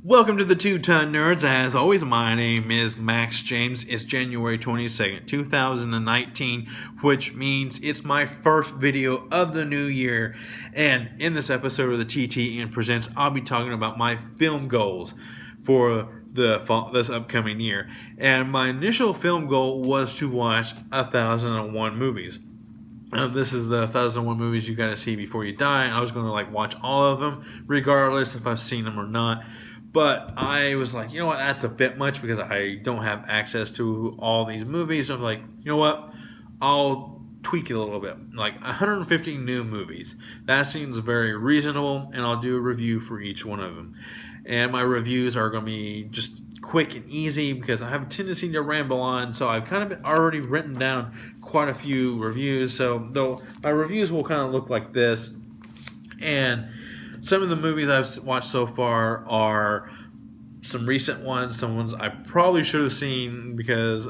Welcome to the Two-Ton Nerds. As always, my name is Max James. It's January 22nd, 2019, which means it's my first video of the new year. And in this episode of the TTN Presents, I'll be talking about my film goals for this upcoming year. And my initial film goal was to watch 1,001 movies. This is the 1,001 movies you got to see before you die. I was going to watch all of them, regardless if I've seen them or not. But I was like, you know what, that's a bit much because I don't have access to all these movies. So I'm like, you know what, I'll tweak it a little bit. Like 150 new movies. That seems very reasonable, and I'll do a review for each one of them. And my reviews are going to be just quick and easy because I have a tendency to ramble on. So I've kind of already written down quite a few reviews. So though my reviews will kind of look like this. And some of the movies I've watched so far are some recent ones, some ones I probably should have seen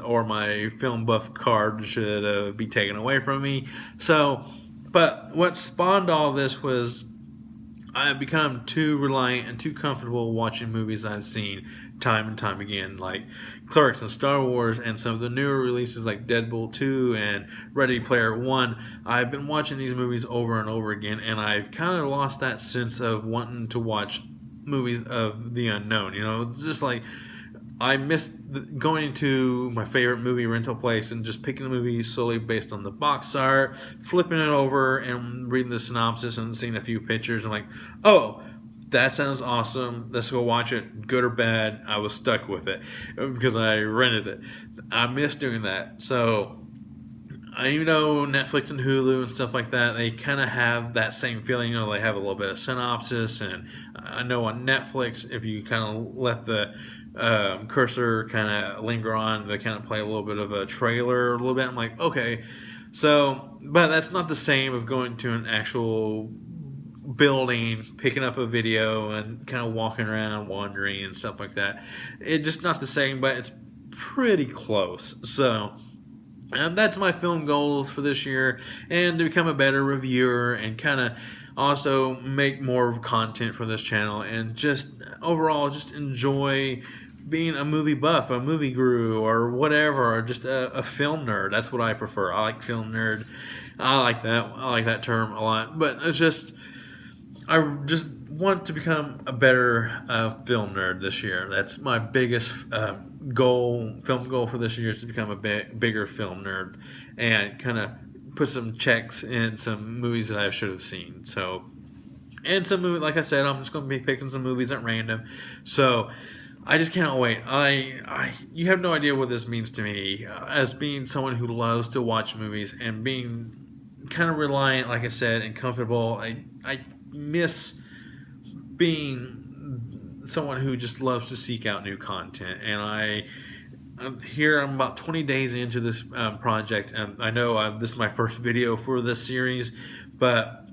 or my film buff card should be taken away from me. But what spawned all this was I have become too reliant and too comfortable watching movies I've seen time and time again, like Clerks and Star Wars and some of the newer releases like Deadpool 2 and Ready Player One. I've been watching these movies over and over again, and I've kind of lost that sense of wanting to watch movies of the unknown. You know, it's just like I missed going to my favorite movie rental place and just picking a movie solely based on the box art, flipping it over and reading the synopsis and seeing a few pictures and like, oh, that sounds awesome. Let's go watch it. Good or bad, I was stuck with it because I rented it. I miss doing that. So even though Netflix and Hulu and stuff like that, they kind of have that same feeling. You know, they have a little bit of synopsis. And I know on Netflix, if you kind of let the cursor kind of linger on, they kind of play a little bit of a trailer a little bit. I'm like, okay. So, but that's not the same of going to an actual building, picking up a video and kind of walking around, wandering and stuff like that. It's just not the same, but it's pretty close. So that's my film goals for this year, and to become a better reviewer and kind of also make more content for this channel and just overall just enjoy being a movie buff, a movie guru, or whatever, or just a film nerd. That's what I prefer. I like film nerd. I like that term a lot. But I just want to become a better film nerd this year. That's my biggest film goal for this year, is to become a bigger film nerd and kind of put some checks in some movies that I should have seen. So, and some movie, like I said, I'm just going to be picking some movies at random. So I just cannot wait. You have no idea what this means to me as being someone who loves to watch movies and being kind of reliant, like I said, and comfortable. I miss being someone who just loves to seek out new content, and I'm about 20 days into this project, and I know this is my first video for this series, but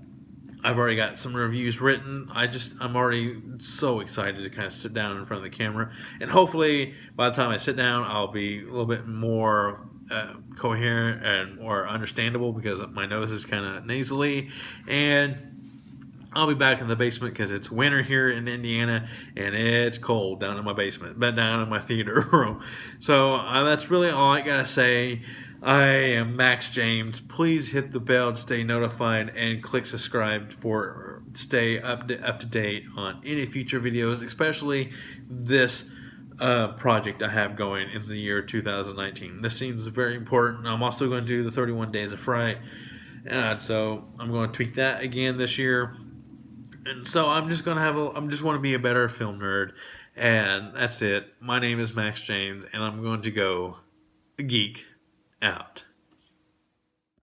I've already got some reviews written. I'm already so excited to kind of sit down in front of the camera, and hopefully by the time I sit down, I'll be a little bit more coherent and more understandable because my nose is kind of nasally, and I'll be back in the basement because it's winter here in Indiana and it's cold down in my basement, but down in my theater room. So that's really all I gotta say. I am Max James. Please hit the bell to stay notified and click subscribe for stay up to date on any future videos, especially this project I have going in the year 2019. This seems very important. I'm also going to do the 31 Days of Fright, so I'm going to tweak that again this year. And so I'm just want to be a better film nerd, and that's it. My name is Max James, and I'm going to go geek out.